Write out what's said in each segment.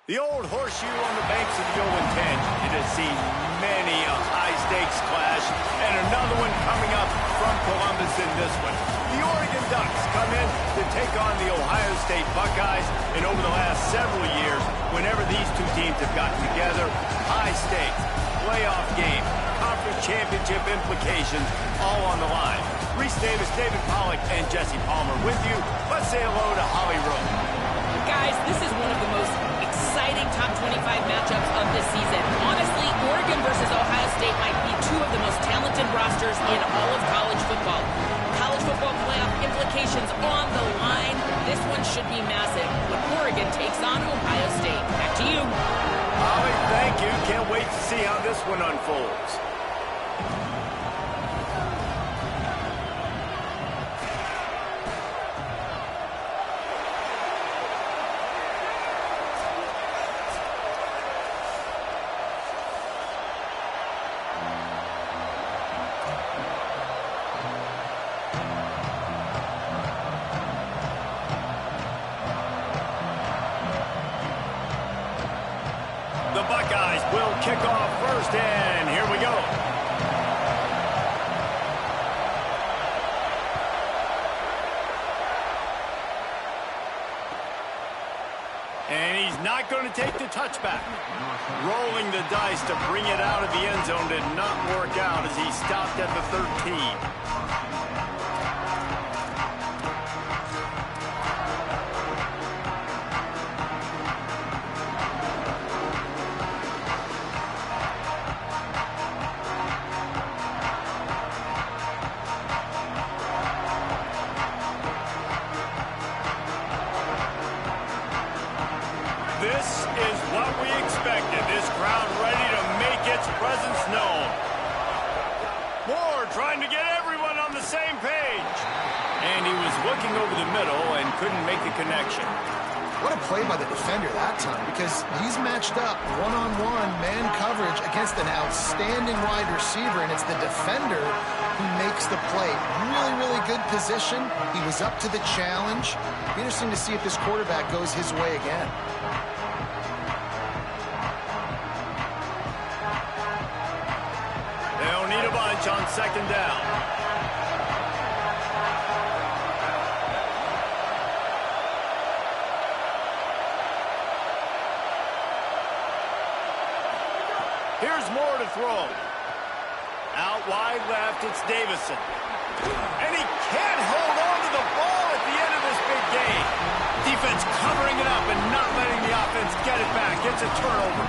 The old horseshoe on the banks of the O-10. It has seen many a high-stakes clash, and another one coming up from Columbus in this one. The Oregon Ducks come in to take on the Ohio State Buckeyes, and over the last several years, whenever these two teams have gotten together, high stakes, playoff game, conference championship implications, all on the line. Reese Davis, David Pollack, and Jesse Palmer with you. Let's say hello to Holly Rowe. Guys, this is one of the most exciting top 25 matchups of this season. Honestly, Oregon versus Ohio State might be two of the most talented rosters in all of college football. College football playoff implications on the line. This one should be massive when Oregon takes on Ohio State. Back to you. Holly, thank you. Can't wait to see how this one unfolds. The Buckeyes will kick off first, and here we go. And he's not going to take the touchback. Rolling the dice to bring it out of the end zone did not work out as he stopped at the 13. This is what we expected. This crowd ready to make its presence known. Moore trying to get everyone on the same page. And he was looking over the middle and couldn't make the connection. What a play by the defender that time, because he's matched up one-on-one man coverage against an outstanding wide receiver, and it's the defender who makes the play. Really, really good position. He was up to the challenge. Be interesting to see if this quarterback goes his way again. They'll need a bunch on second down. Here's Moore to throw. Out wide left, it's Davison. And he can't hold on to the ball at the end of this big game. Defense covering it up and not letting the offense get it back. It's a turnover.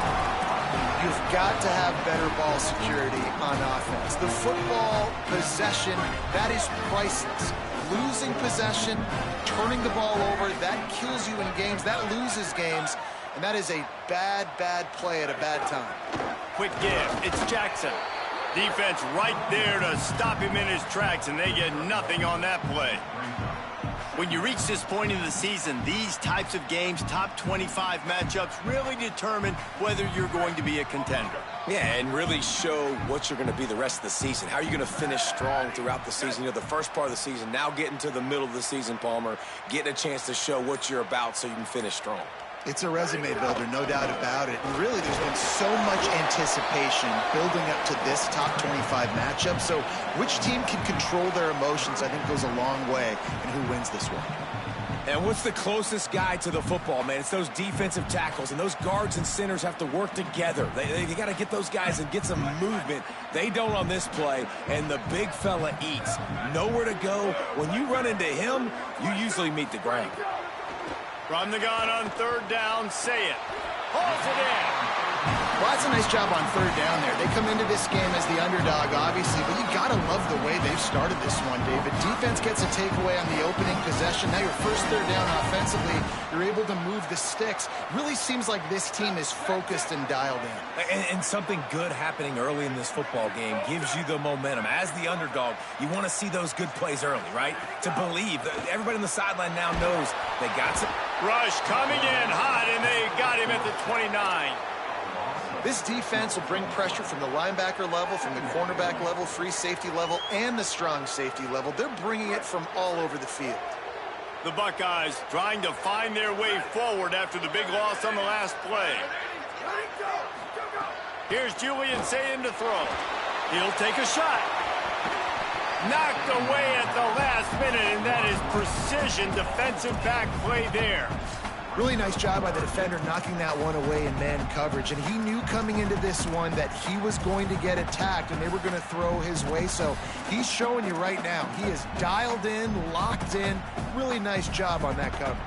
You've got to have better ball security on offense. The football possession, that is priceless. Losing possession, turning the ball over, that kills you in games, that loses games, and that is a bad, bad play at a bad time. Quick give, it's Jackson. Defense right there to stop him in his tracks, and they get nothing on that play. When you reach this point in the season, these types of games, top 25 matchups, really determine whether you're going to be a contender. Yeah, and really show what you're going to be the rest of the season. How are you going to finish strong throughout the season? You know, the first part of the season, now getting to the middle of the season, Palmer, getting a chance to show what you're about so you can finish strong. It's a resume builder, no doubt about it. And really, there's been so much anticipation building up to this top 25 matchup. So which team can control their emotions, I think, goes a long way in who wins this one. And what's the closest guy to the football, man? It's those defensive tackles, and those guards and centers have to work together. They got to get those guys and get some movement. They don't on this play, and the big fella eats. Nowhere to go. When you run into him, you usually meet the ground. From the gun on third down, say it. Holds it in. Well, that's a nice job on third down there. They come into this game as the underdog, obviously, but you got to love the way they've started this one, David. Defense gets a takeaway on the opening possession. Now your first third down offensively, you're able to move the sticks. Really seems like this team is focused and dialed in. And something good happening early in this football game gives you the momentum. As the underdog, you want to see those good plays early, right? To believe. Everybody on the sideline now knows they got some. Rush coming in hot, and they got him at the 29. This defense will bring pressure from the linebacker level, from the cornerback level, free safety level, and the strong safety level. They're bringing it from all over the field. The Buckeyes trying to find their way forward after the big loss on the last play. Here's Julian Sayin to throw. He'll take a shot. Knocked away at the last minute, and that is precision defensive back play there. Really nice job by the defender knocking that one away in man coverage. And he knew coming into this one that he was going to get attacked and they were going to throw his way. So he's showing you right now, he is dialed in, locked in. Really nice job on that coverage.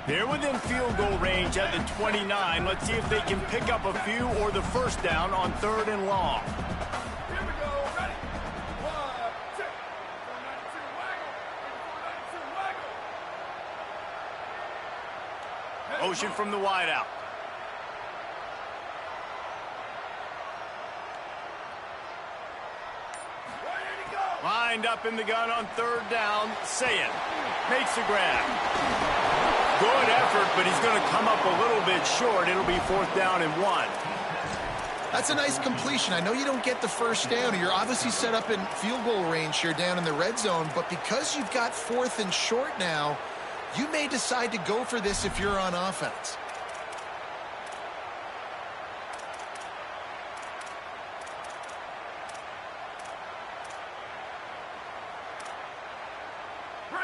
They're within field goal range at the 29. Let's see if they can pick up a few or the first down on 3rd and long. Motion from the wideout. Lined up in the gun on 3rd down. Sayin makes the grab. Good effort, but he's going to come up a little bit short. It'll be 4th down and 1. That's a nice completion. I know you don't get the first down. You're obviously set up in field goal range here down in the red zone, but because you've got 4th and short now, you may decide to go for this if you're on offense.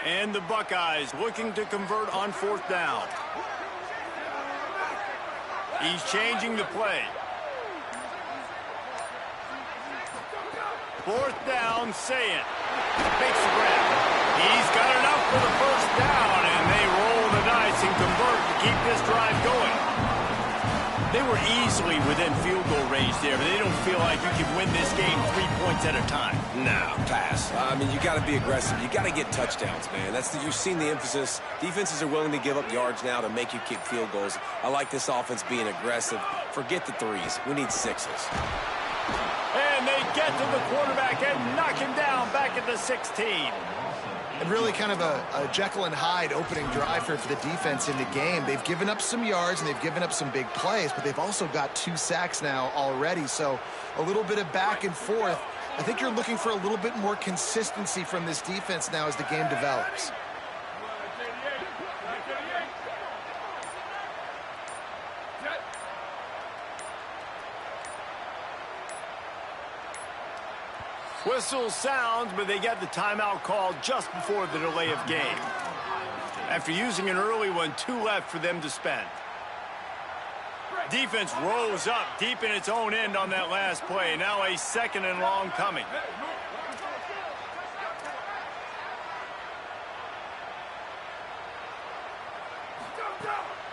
And the Buckeyes looking to convert on 4th down. He's changing the play. 4th down, Sayin makes the grab. He's got enough for the first down, and they roll the dice and convert to keep this drive going. They were easily within field goal range there, but they don't feel like you can win this game 3 points at a time. No, pass. I mean, you got to be aggressive. You got to get touchdowns, man. You've seen the emphasis. Defenses are willing to give up yards now to make you kick field goals. I like this offense being aggressive. Forget the threes. We need 6s. And they get to the quarterback and knock him down back at the 16. And really kind of a Jekyll and Hyde opening drive for the defense in the game. They've given up some yards and they've given up some big plays, but they've also got 2 sacks now already. So a little bit of back and forth. I think you're looking for a little bit more consistency from this defense now as the game develops. Whistle sounds, but they get the timeout called just before the delay of game. After using an early one, 2 left for them to spend. Defense rose up deep in its own end on that last play. Now a 2nd and long coming.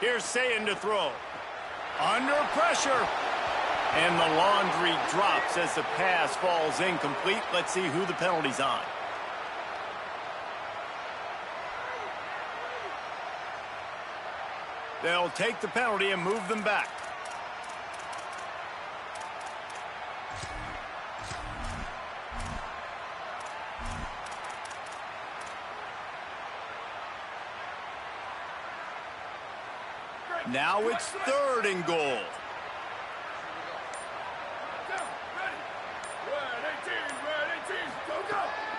Here's Sayin to throw. Under pressure. And the laundry drops as the pass falls incomplete. Let's see who the penalty's on. They'll take the penalty and move them back. Now it's 3rd and goal.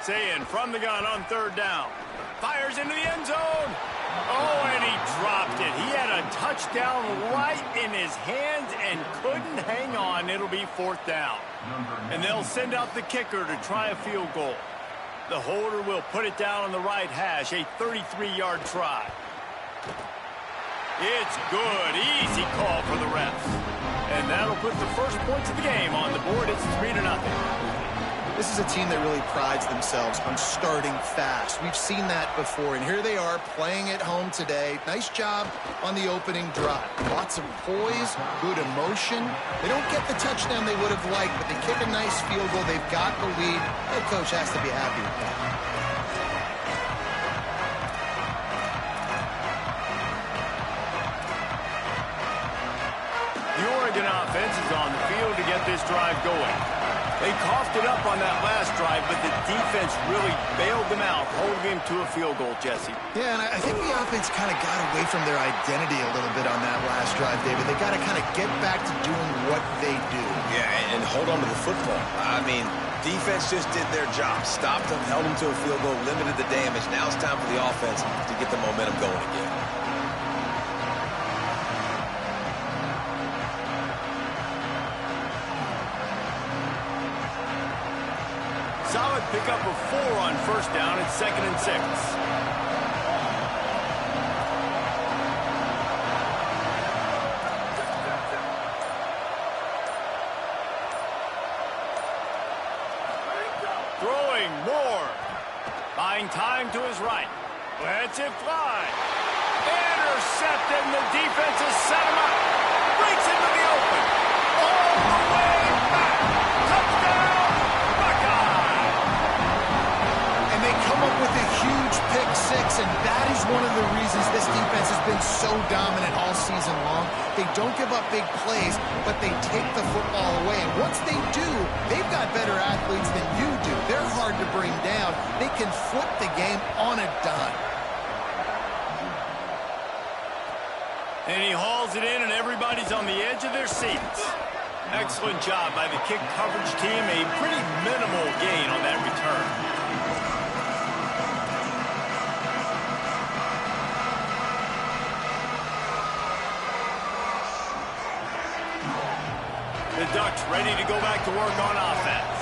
Sayin from the gun on 3rd down. Fires into the end zone. Oh, and he dropped it. He had a touchdown right in his hands and couldn't hang on. It'll be 4th down. And they'll send out the kicker to try a field goal. The holder will put it down on the right hash, a 33-yard try. It's good. Easy call for the refs. And that'll put the first points of the game on the board. It's 3-0. This is a team that really prides themselves on starting fast. We've seen that before, and here they are playing at home today. Nice job on the opening drive. Lots of poise, good emotion. They don't get the touchdown they would have liked, but they kick a nice field goal. They've got the lead. Head coach has to be happy with that. The Oregon offense is on the field to get this drive going. They coughed it up on that last drive, but the defense really bailed them out, holding him to a field goal, Jesse. Yeah, and I think the offense kind of got away from their identity a little bit on that last drive, David. They got to kind of get back to doing what they do. Yeah, and hold on to the football. I mean, defense just did their job. Stopped them, held them to a field goal, limited the damage. Now it's time for the offense to get the momentum going again. Solid pickup of 4 on first down at 2nd and 6. Throwing Moore. Buying time to his right. Lets it fly. Intercepted, and the defense has set him up. Breaks into the open. All the way back. Touchdown, Buckeye. And they come up with a huge pick six, and that is one of the reasons this defense has been so dominant all season long. They don't give up big plays, but they take the football away. And once they do, they've got better athletes than you do. They're hard to bring down. They can flip the game on a dime. And he hauls it in, and everybody's on the edge of their seats. Excellent job by the kick coverage team. A pretty minimal gain on that return. The Ducks ready to go back to work on offense.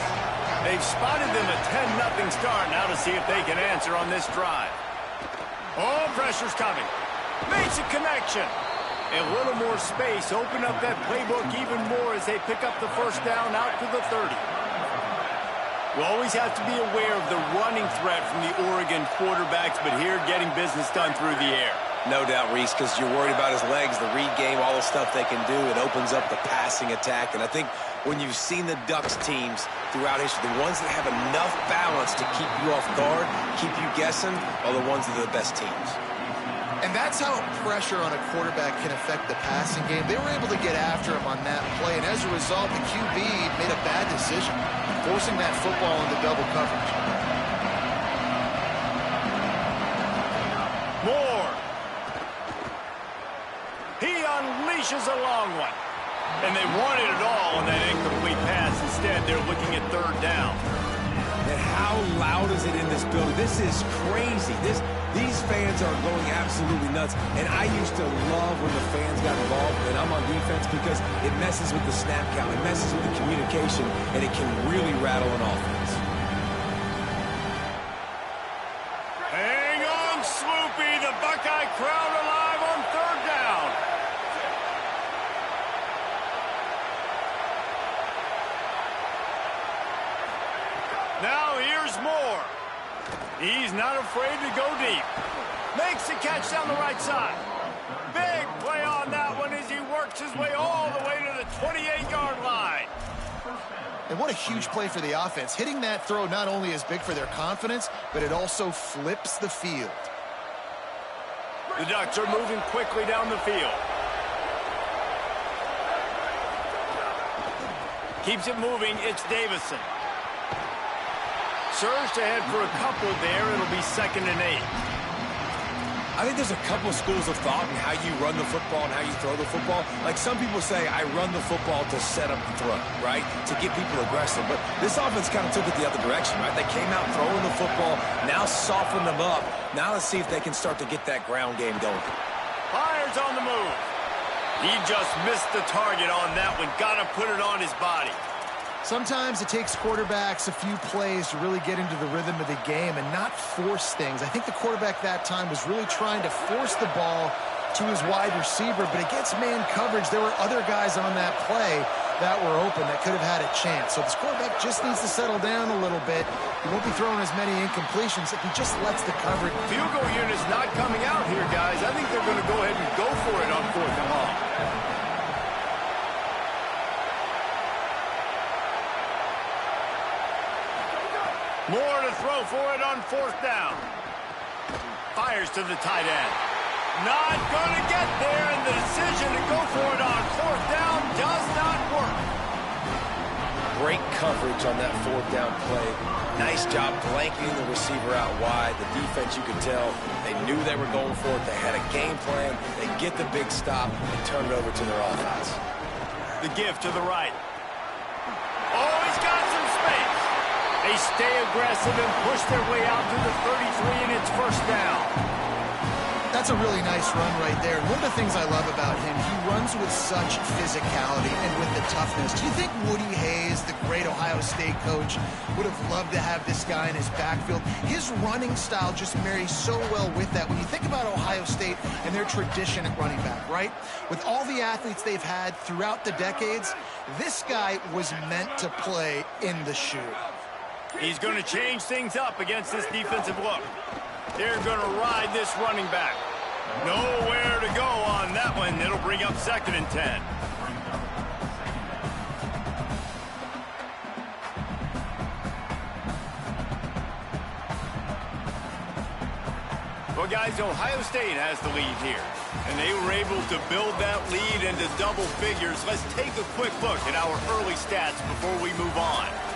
They've spotted them a 10-0 start. Now to see if they can answer on this drive. Oh, pressure's coming. Makes a connection. A little more space. Open up that playbook even more as they pick up the first down out to the 30. You always have to be aware of the running threat from the Oregon quarterbacks, but here getting business done through the air. No doubt, Reese, because you're worried about his legs, the read game, all the stuff they can do. It opens up the passing attack. And I think when you've seen the Ducks teams throughout history, the ones that have enough balance to keep you off guard, keep you guessing, are the ones that are the best teams. And that's how pressure on a quarterback can affect the passing game. They were able to get after him on that play, and as a result, the QB made a bad decision, forcing that football into double coverage. Moore. He unleashes a long one. And they wanted it all on that incomplete pass. Instead, they're looking at 3rd down. And how loud is it in this building? This is crazy. These fans are going absolutely nuts. And I used to love when the fans got involved, and I'm on defense, because it messes with the snap count. It messes with the communication, and it can really rattle an offense. Hang on, Sloopy. The Buckeye crowd alive on 3rd down. Now here's Moore. He's not afraid to go deep. Makes the catch down the right side. Big play on that one as he works his way all the way to the 28-yard line. And what a huge play for the offense. Hitting that throw not only is big for their confidence, but it also flips the field. The Ducks are moving quickly down the field. Keeps it moving. It's Davison. Surged ahead for a couple there. It'll be 2nd and 8. I think there's a couple of schools of thought in how you run the football and how you throw the football. Like some people say, I run the football to set up the throw, right? To get people aggressive. But this offense kind of took it the other direction, right? They came out throwing the football, now soften them up. Now let's see if they can start to get that ground game going. Fires on the move. He just missed the target on that one. Got to put it on his body. Sometimes it takes quarterbacks a few plays to really get into the rhythm of the game and not force things. I think the quarterback that time was really trying to force the ball to his wide receiver, but against man coverage, there were other guys on that play that were open that could have had a chance. So this quarterback just needs to settle down a little bit. He won't be throwing as many incompletions if he just lets the coverage. Field goal unit's not coming out here, guys. I think they're going to go ahead and go for it on 4th and long. More to throw for it on 4th down. Fires to the tight end. Not going to get there, and the decision to go for it on 4th down does not work. Great coverage on that fourth down play. Nice job blanketing the receiver out wide. The defense, you could tell, they knew they were going for it. They had a game plan. They get the big stop and turn it over to their offense. The give to the right. Oh, he's got some space. They stay aggressive and push their way out to the 33, and it's first down. That's a really nice run right there. One of the things I love about him, he runs with such physicality and with the toughness. Do you think Woody Hayes, the great Ohio State coach, would have loved to have this guy in his backfield? His running style just marries so well with that. When you think about Ohio State and their tradition at running back, right? With all the athletes they've had throughout the decades, this guy was meant to play in the shoe. He's going to change things up against this defensive look. They're going to ride this running back. Nowhere to go on that one. It'll bring up 2nd and 10. Well, guys, Ohio State has the lead here, and they were able to build that lead into double figures. Let's take a quick look at our early stats before we move on.